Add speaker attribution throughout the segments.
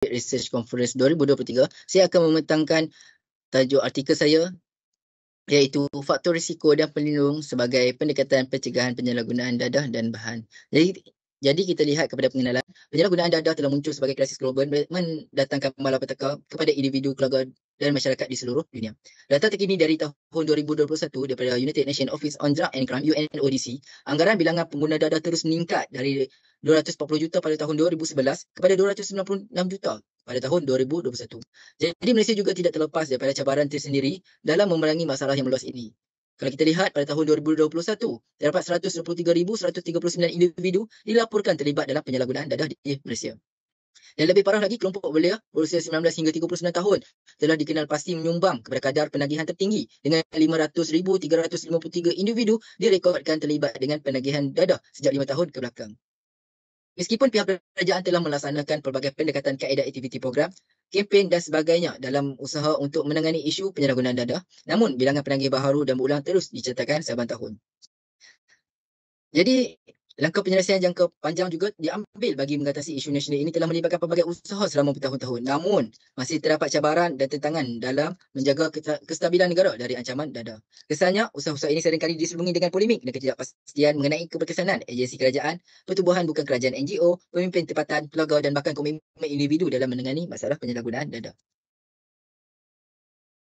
Speaker 1: Research Conference 2023, saya akan membentangkan tajuk artikel saya iaitu faktor risiko dan pelindung sebagai pendekatan pencegahan penyalahgunaan dadah dan bahan. Jadi kita lihat kepada pengenalan, penyalahgunaan dadah telah muncul sebagai krisis global mendatangkan malapetaka kepada individu, keluarga dan masyarakat di seluruh dunia. Data terkini dari tahun 2021 daripada United Nations Office on Drug and Crime UNODC, anggaran bilangan pengguna dadah terus meningkat dari 240 juta pada tahun 2011 kepada 296 juta pada tahun 2021. Jadi Malaysia juga tidak terlepas daripada cabaran tersendiri dalam memerangi masalah yang meluas ini. Kalau kita lihat pada tahun 2021, terdapat 123,139 individu dilaporkan terlibat dalam penyalahgunaan dadah di Malaysia. Dan lebih parah lagi, kelompok belia berusia 19 hingga 39 tahun telah dikenal pasti menyumbang kepada kadar penagihan tertinggi dengan 500,353 individu direkodkan terlibat dengan penagihan dadah sejak 5 tahun ke belakang. Meskipun pihak kerajaan telah melaksanakan pelbagai pendekatan kaedah aktiviti program, kempen dan sebagainya dalam usaha untuk menangani isu penyalahgunaan dadah, namun bilangan penagih baharu dan berulang terus dicatatkan saban tahun. Jadi, langkah penyelesaian jangka panjang juga diambil bagi mengatasi isu nasional ini telah melibatkan pelbagai usaha selama bertahun-tahun. Namun, masih terdapat cabaran dan tentangan dalam menjaga kestabilan negara dari ancaman dadah. Kesannya, usaha-usaha ini seringkali diselubungi dengan polemik dan ketidakpastian mengenai keberkesanan agensi kerajaan, pertubuhan bukan kerajaan NGO, pemimpin tempatan, keluarga dan bahkan komitmen individu dalam menangani masalah penyalahgunaan dadah.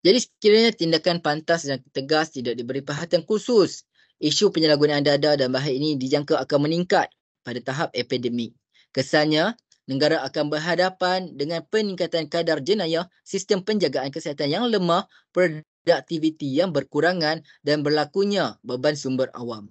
Speaker 1: Jadi sekiranya tindakan pantas dan tegas tidak diberi perhatian khusus, isu penyalahgunaan dadah dan bahan ini dijangka akan meningkat pada tahap epidemik. Kesannya, negara akan berhadapan dengan peningkatan kadar jenayah, sistem penjagaan kesihatan yang lemah, produktiviti yang berkurangan dan berlakunya beban sumber awam.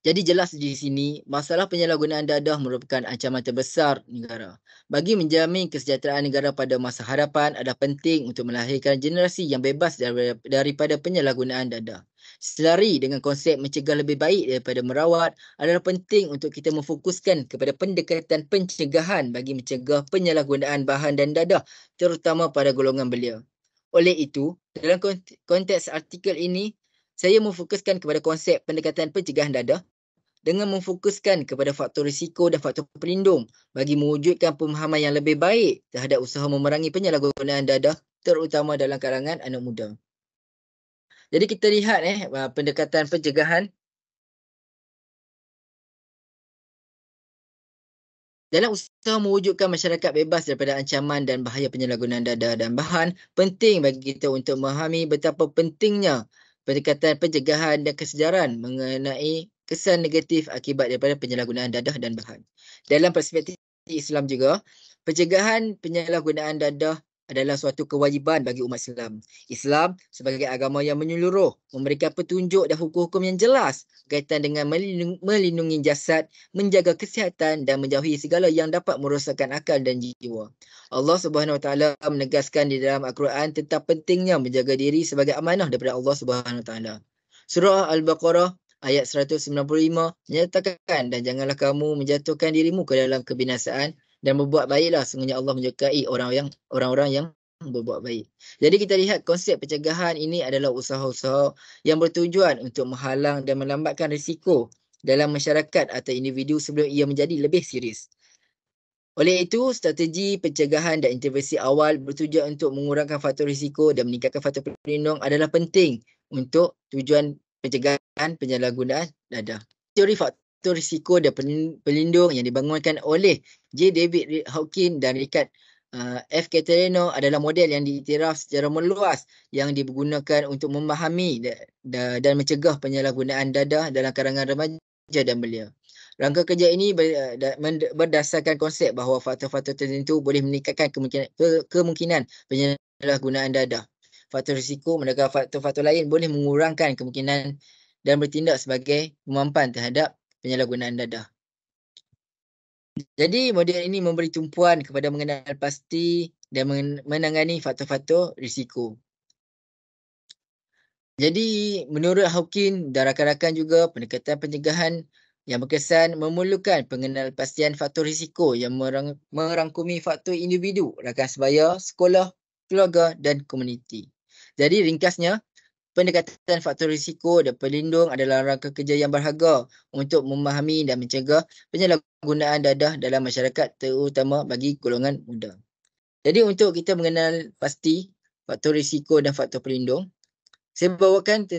Speaker 1: Jadi jelas di sini, masalah penyalahgunaan dadah merupakan ancaman terbesar negara. Bagi menjamin kesejahteraan negara pada masa hadapan adalah penting untuk melahirkan generasi yang bebas daripada penyalahgunaan dadah. Selari dengan konsep mencegah lebih baik daripada merawat, adalah penting untuk kita memfokuskan kepada pendekatan pencegahan bagi mencegah penyalahgunaan bahan dan dadah, terutama pada golongan belia. Oleh itu, dalam konteks artikel ini, saya memfokuskan kepada konsep pendekatan pencegahan dadah dengan memfokuskan kepada faktor risiko dan faktor pelindung bagi mewujudkan pemahaman yang lebih baik terhadap usaha memerangi penyalahgunaan dadah, terutama dalam kalangan anak muda. Jadi kita lihat pendekatan pencegahan. Dalam usaha mewujudkan masyarakat bebas daripada ancaman dan bahaya penyalahgunaan dadah dan bahan, penting bagi kita untuk memahami betapa pentingnya pendekatan pencegahan dan kesedaran mengenai kesan negatif akibat daripada penyalahgunaan dadah dan bahan. Dalam perspektif Islam juga, pencegahan penyalahgunaan dadah adalah suatu kewajiban bagi umat Islam. Islam sebagai agama yang menyeluruh memberikan petunjuk dan hukum-hukum yang jelas berkaitan dengan melindungi jasad, menjaga kesihatan dan menjauhi segala yang dapat merosakkan akal dan jiwa. Allah Subhanahu Wa Taala menegaskan di dalam Al-Quran tentang pentingnya menjaga diri sebagai amanah daripada Allah Subhanahu Wa Taala. Surah Al-Baqarah ayat 195 menyatakan, dan janganlah kamu menjatuhkan dirimu ke dalam kebinasaan dan berbuat baiklah, sesungguhnya Allah menyukai orang-orang yang berbuat baik. Jadi kita lihat konsep pencegahan ini adalah usaha-usaha yang bertujuan untuk menghalang dan melambatkan risiko dalam masyarakat atau individu sebelum ia menjadi lebih serius. Oleh itu, strategi pencegahan dan intervensi awal bertujuan untuk mengurangkan faktor risiko dan meningkatkan faktor pelindung adalah penting untuk tujuan pencegahan penyalahgunaan dadah. Teori faktor risiko dan pelindung yang dibangunkan oleh J. David Hawkins dan Richard F. Catalano adalah model yang diiktiraf secara meluas yang digunakan untuk memahami dan mencegah penyalahgunaan dadah dalam kalangan remaja dan belia. Rangka kerja ini berdasarkan konsep bahawa faktor-faktor tertentu boleh meningkatkan kemungkinan penyalahgunaan dadah. Faktor risiko manakala faktor-faktor lain boleh mengurangkan kemungkinan dan bertindak sebagai pemampan terhadap penyalahgunaan dadah. Jadi model ini memberi tumpuan kepada mengenal pasti dan menangani faktor-faktor risiko. Jadi menurut Hawkins dan rakan-rakan juga, pendekatan pencegahan yang berkesan memerlukan pengenalpastian faktor risiko yang merangkumi faktor individu, rakan sebaya, sekolah, keluarga dan komuniti. Jadi ringkasnya, Pendekatan faktor risiko dan pelindung adalah rangka kerja yang berharga untuk memahami dan mencegah penyalahgunaan dadah dalam masyarakat, terutama bagi golongan muda. Jadi untuk kita mengenal pasti faktor risiko dan faktor pelindung, saya bawakan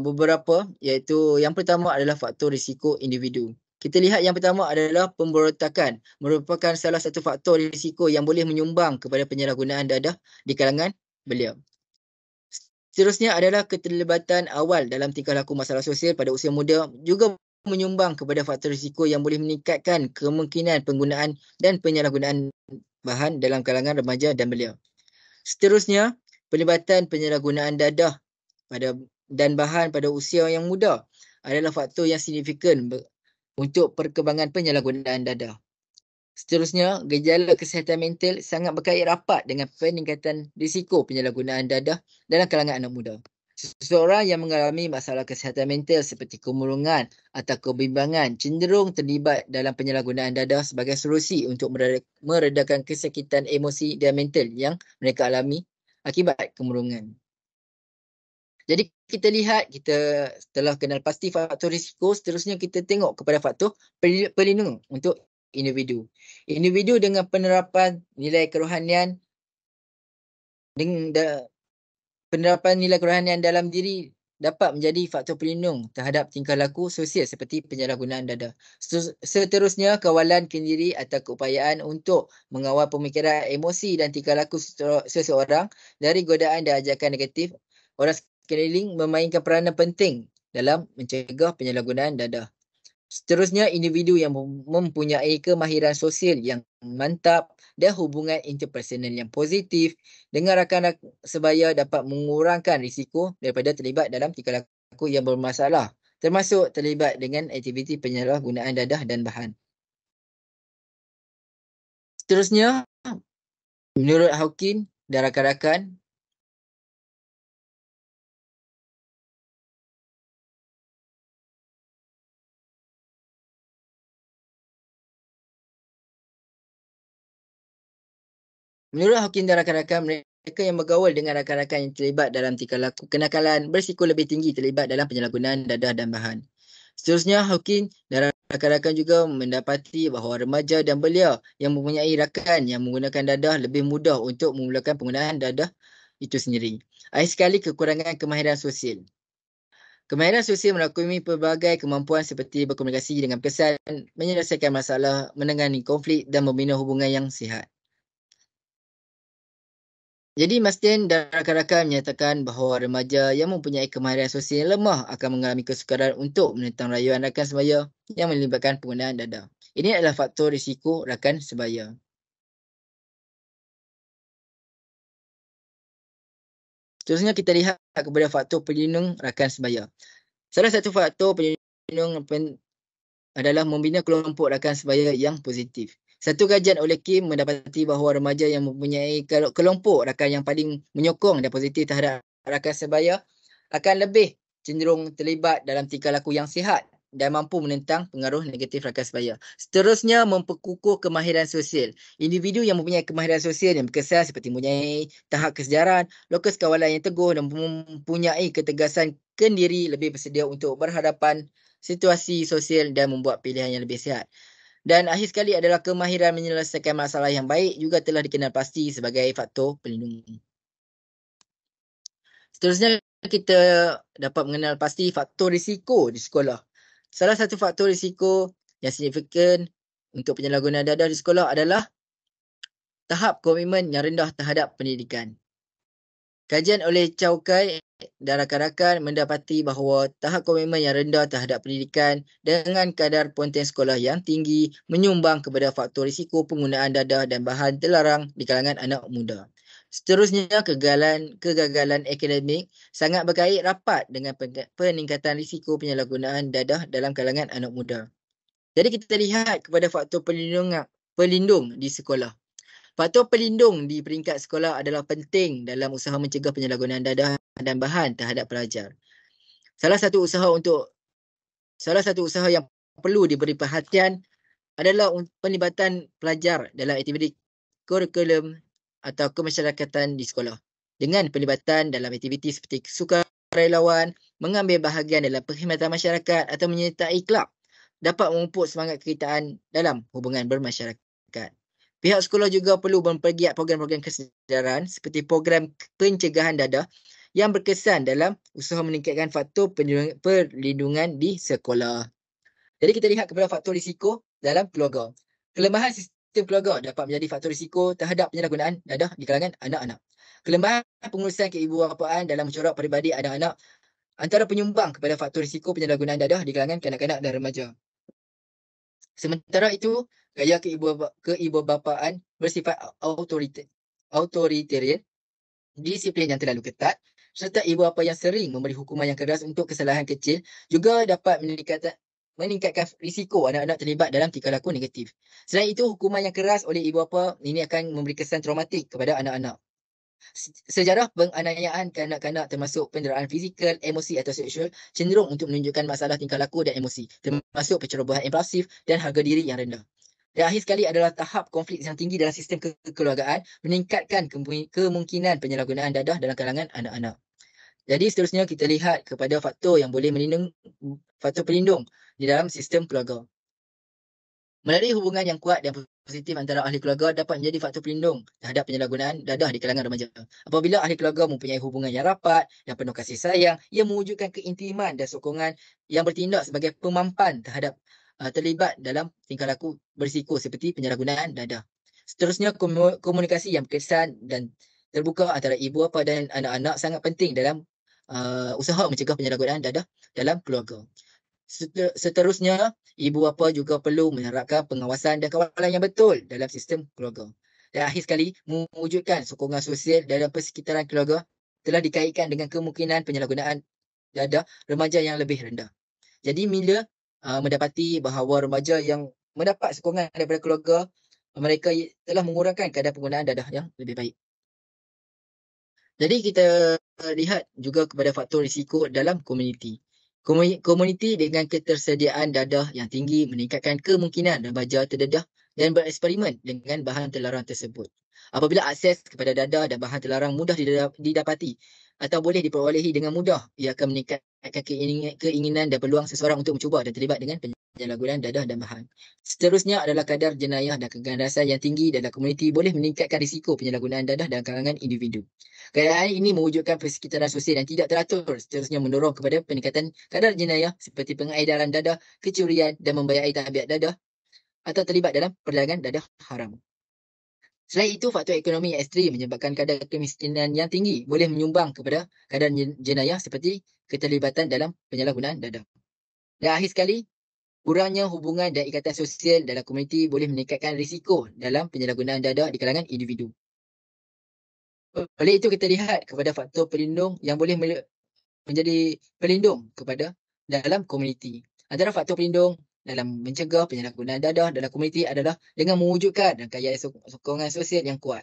Speaker 1: beberapa, iaitu yang pertama adalah faktor risiko individu. Kita lihat yang pertama adalah pemberontakan, merupakan salah satu faktor risiko yang boleh menyumbang kepada penyalahgunaan dadah di kalangan belia. Seterusnya adalah keterlibatan awal dalam tingkah laku masalah sosial pada usia muda juga menyumbang kepada faktor risiko yang boleh meningkatkan kemungkinan penggunaan dan penyalahgunaan bahan dalam kalangan remaja dan belia. Seterusnya, pelibatan penyalahgunaan dadah dan bahan pada usia yang muda adalah faktor yang signifikan untuk perkembangan penyalahgunaan dadah. Seterusnya, gejala kesihatan mental sangat berkait rapat dengan peningkatan risiko penyalahgunaan dadah dalam kalangan anak muda. Seseorang yang mengalami masalah kesihatan mental seperti kemurungan atau kebimbangan cenderung terlibat dalam penyalahgunaan dadah sebagai solusi untuk meredakan kesakitan emosi dan mental yang mereka alami akibat kemurungan. Jadi kita lihat, kita telah kenal pasti faktor risiko, seterusnya kita tengok kepada faktor pelindung untuk individu. Individu dengan penerapan nilai kerohanian dalam diri dapat menjadi faktor pelindung terhadap tingkah laku sosial seperti penyalahgunaan dadah. Seterusnya, kawalan kendiri atau keupayaan untuk mengawal pemikiran, emosi dan tingkah laku seseorang dari godaan dan ajakan negatif orang sekeliling memainkan peranan penting dalam mencegah penyalahgunaan dadah. Seterusnya, individu yang mempunyai kemahiran sosial yang mantap dan hubungan interpersonal yang positif dengan rakan sebaya dapat mengurangkan risiko daripada terlibat dalam tingkah laku yang bermasalah, termasuk terlibat dengan aktiviti penyalahgunaan dadah dan bahan. Seterusnya, menurut Hawkins dan rakan-rakan, dan rakan-rakan, mereka yang bergaul dengan rakan-rakan yang terlibat dalam tingkah laku kenakalan berisiko lebih tinggi terlibat dalam penyalahgunaan dadah dan bahan. Seterusnya, Hawkins dan rakan-rakan juga mendapati bahawa remaja dan belia yang mempunyai rakan yang menggunakan dadah lebih mudah untuk memulakan penggunaan dadah itu sendiri. Akhir sekali, kekurangan kemahiran sosial. Kemahiran sosial merangkumi pelbagai kemampuan seperti berkomunikasi dengan pesan, menyelesaikan masalah, menangani konflik dan membina hubungan yang sihat. Jadi, Mastin dan rakan-rakan menyatakan bahawa remaja yang mempunyai kemahiran sosial yang lemah akan mengalami kesukaran untuk menentang rayuan rakan sebaya yang melibatkan penggunaan dadah. Ini adalah faktor risiko rakan sebaya. Seterusnya, kita lihat kepada faktor pelindung rakan sebaya. Salah satu faktor pelindung adalah membina kelompok rakan sebaya yang positif. Satu kajian oleh Kim mendapati bahawa remaja yang mempunyai kelompok rakan yang paling menyokong dan positif terhadap rakan sebaya akan lebih cenderung terlibat dalam tingkah laku yang sihat dan mampu menentang pengaruh negatif rakan sebaya. Seterusnya, memperkukuh kemahiran sosial. Individu yang mempunyai kemahiran sosial yang berkesan seperti mempunyai tahap kesedaran, lokus kawalan yang teguh dan mempunyai ketegasan kendiri lebih bersedia untuk berhadapan situasi sosial dan membuat pilihan yang lebih sihat. Dan akhir sekali adalah kemahiran menyelesaikan masalah yang baik juga telah dikenal pasti sebagai faktor pelindung. Seterusnya, kita dapat mengenal pasti faktor risiko di sekolah. Salah satu faktor risiko yang signifikan untuk penyalahgunaan dadah di sekolah adalah tahap komitmen yang rendah terhadap pendidikan. Kajian oleh Chow Kai dan rakan-rakan mendapati bahawa tahap komitmen yang rendah terhadap pendidikan dengan kadar ponten sekolah yang tinggi menyumbang kepada faktor risiko penggunaan dadah dan bahan terlarang di kalangan anak muda. Seterusnya, kegagalan akademik sangat berkait rapat dengan peningkatan risiko penyalahgunaan dadah dalam kalangan anak muda. Jadi kita lihat kepada faktor pelindung di sekolah. Faktor pelindung di peringkat sekolah adalah penting dalam usaha mencegah penyalahgunaan dadah dan bahan terhadap pelajar. Salah satu usaha yang perlu diberi perhatian adalah penlibatan pelajar dalam aktiviti kurikulum atau kemasyarakatan di sekolah. Dengan penlibatan dalam aktiviti seperti sukan, sukarelawan, mengambil bahagian dalam perkhidmatan masyarakat atau menyertai kelab dapat memupuk semangat kekitaan dalam hubungan bermasyarakat. Pihak sekolah juga perlu mempergiat program-program kesedaran seperti program pencegahan dadah yang berkesan dalam usaha meningkatkan faktor perlindungan di sekolah. Jadi kita lihat kepada faktor risiko dalam keluarga. Kelemahan sistem keluarga dapat menjadi faktor risiko terhadap penyalahgunaan dadah di kalangan anak-anak. Kelemahan pengurusan keibuapaan dalam mecorak peribadi anak-anak antara penyumbang kepada faktor risiko penyalahgunaan dadah di kalangan kanak-kanak dan remaja. Sementara itu, gaya keibubapaan bersifat authoritarian, disiplin yang terlalu ketat, serta ibu bapa yang sering memberi hukuman yang keras untuk kesalahan kecil juga dapat meningkatkan risiko anak-anak terlibat dalam tingkah laku negatif. Selain itu, hukuman yang keras oleh ibu bapa ini akan memberi kesan traumatik kepada anak-anak. Sejarah penganiayaan kanak-kanak termasuk penderaan fizikal, emosi atau seksual cenderung untuk menunjukkan masalah tingkah laku dan emosi, termasuk pencerobohan impulsif dan harga diri yang rendah. Dan akhir sekali adalah tahap konflik yang tinggi dalam sistem kekeluargaan meningkatkan kemungkinan penyalahgunaan dadah dalam kalangan anak-anak. Jadi seterusnya kita lihat kepada faktor yang boleh faktor pelindung di dalam sistem keluarga. Melalui hubungan yang kuat dan positif antara ahli keluarga dapat menjadi faktor pelindung terhadap penyalahgunaan dadah di kalangan remaja. Apabila ahli keluarga mempunyai hubungan yang rapat dan penuh kasih sayang, ia mewujudkan keintiman dan sokongan yang bertindak sebagai pemampan terhadap terlibat dalam tingkah laku berisiko seperti penyalahgunaan dadah. Seterusnya, komunikasi yang berkesan dan terbuka antara ibu bapa dan anak-anak sangat penting dalam usaha mencegah penyalahgunaan dadah dalam keluarga. Seterusnya, ibu bapa juga perlu menerapkan pengawasan dan kawalan yang betul dalam sistem keluarga. Dan akhir sekali, mewujudkan sokongan sosial dalam persekitaran keluarga telah dikaitkan dengan kemungkinan penyalahgunaan dadah remaja yang lebih rendah. Jadi bila mendapati bahawa remaja yang mendapat sokongan daripada keluarga, mereka telah mengurangkan kadar penggunaan dadah yang lebih baik. Jadi kita lihat juga kepada faktor risiko dalam komuniti. Komuniti dengan ketersediaan dadah yang tinggi meningkatkan kemungkinan remaja terdedah dan bereksperimen dengan bahan terlarang tersebut. Apabila akses kepada dadah dan bahan terlarang mudah didapati atau boleh diperolehi dengan mudah, ia akan meningkatkan keinginan dan peluang seseorang untuk mencuba dan terlibat dengan penyalahgunaan dadah dan bahan. Seterusnya adalah kadar jenayah dan keganasan yang tinggi dalam komuniti boleh meningkatkan risiko penyalahgunaan dadah dalam kalangan individu. Keadaan ini mewujudkan persekitaran sosial yang tidak teratur, seterusnya mendorong kepada peningkatan kadar jenayah seperti pengedaran dadah, kecurian dan membayari tabiat dadah atau terlibat dalam perdagangan dadah haram. Selain itu, faktor ekonomi yang ekstrim menyebabkan kadar kemiskinan yang tinggi boleh menyumbang kepada kadar jenayah seperti keterlibatan dalam penyalahgunaan dadah. Dan akhir sekali, kurangnya hubungan dan ikatan sosial dalam komuniti boleh meningkatkan risiko dalam penyalahgunaan dadah di kalangan individu. Oleh itu kita lihat kepada faktor pelindung yang boleh menjadi pelindung kepada dalam komuniti. Antara faktor pelindung dalam mencegah penyalahgunaan dadah dalam komuniti adalah dengan mewujudkan rangkaian sokongan sosial yang kuat.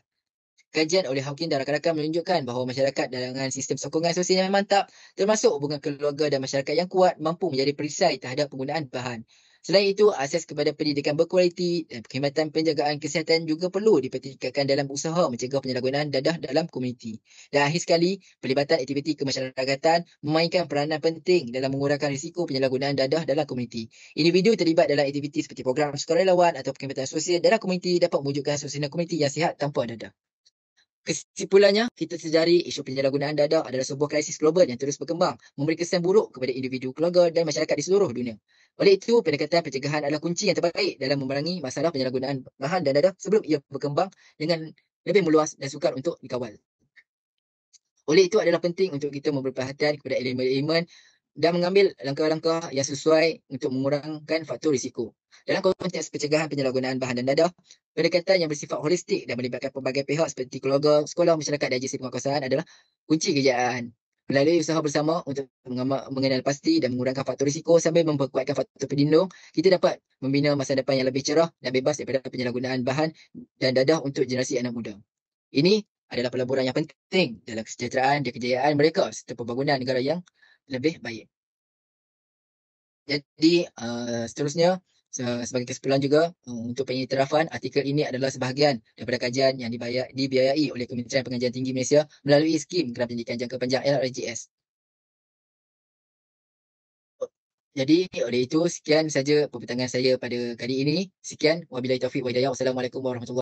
Speaker 1: Kajian oleh Hawking dan rakan-rakan menunjukkan bahawa masyarakat dengan sistem sokongan sosial yang mantap, termasuk hubungan keluarga dan masyarakat yang kuat, mampu menjadi perisai terhadap penggunaan bahan. Selain itu, akses kepada pendidikan berkualiti dan perkhidmatan penjagaan kesihatan juga perlu dipertingkatkan dalam usaha mencegah penyalahgunaan dadah dalam komuniti. Dan akhir sekali, pelibatan aktiviti kemasyarakatan memainkan peranan penting dalam mengurangkan risiko penyalahgunaan dadah dalam komuniti. Individu terlibat dalam aktiviti seperti program sukarelawan atau perkhidmatan sosial dalam komuniti dapat mewujudkan suasana komuniti yang sihat tanpa dadah. Kesimpulannya, kita sedari isu penyalahgunaan dadah adalah sebuah krisis global yang terus berkembang, memberi kesan buruk kepada individu, keluarga dan masyarakat di seluruh dunia. Oleh itu, pendekatan pencegahan adalah kunci yang terbaik dalam memerangi masalah penyalahgunaan bahan dan dadah sebelum ia berkembang dengan lebih meluas dan sukar untuk dikawal. Oleh itu adalah penting untuk kita memberi perhatian kepada elemen-elemen dan mengambil langkah-langkah yang sesuai untuk mengurangkan faktor risiko. Dalam konteks pencegahan penyalahgunaan bahan dan dadah, pendekatan yang bersifat holistik dan melibatkan pelbagai pihak seperti keluarga, sekolah, masyarakat dan agensi penguasaan adalah kunci kejayaan. Melalui usaha bersama untuk mengenal pasti dan mengurangkan faktor risiko sambil memperkuatkan faktor pelindung, kita dapat membina masa depan yang lebih cerah dan bebas daripada penyalahgunaan bahan dan dadah untuk generasi anak muda. Ini adalah pelaburan yang penting dalam kesejahteraan dan kejayaan mereka serta pembangunan negara yang lebih baik. Jadi seterusnya sebagai kesimpulan juga untuk pengiktirafan, artikel ini adalah sebahagian daripada kajian yang dibiayai oleh Kementerian Pengajian Tinggi Malaysia melalui skim Geran Pendidikan Jangka Panjang LRJS. Jadi oleh itu sekian saja perbincangan saya pada kali ini. Sekian, wabillahi taufiq wa hidayah. Wassalamualaikum warahmatullahi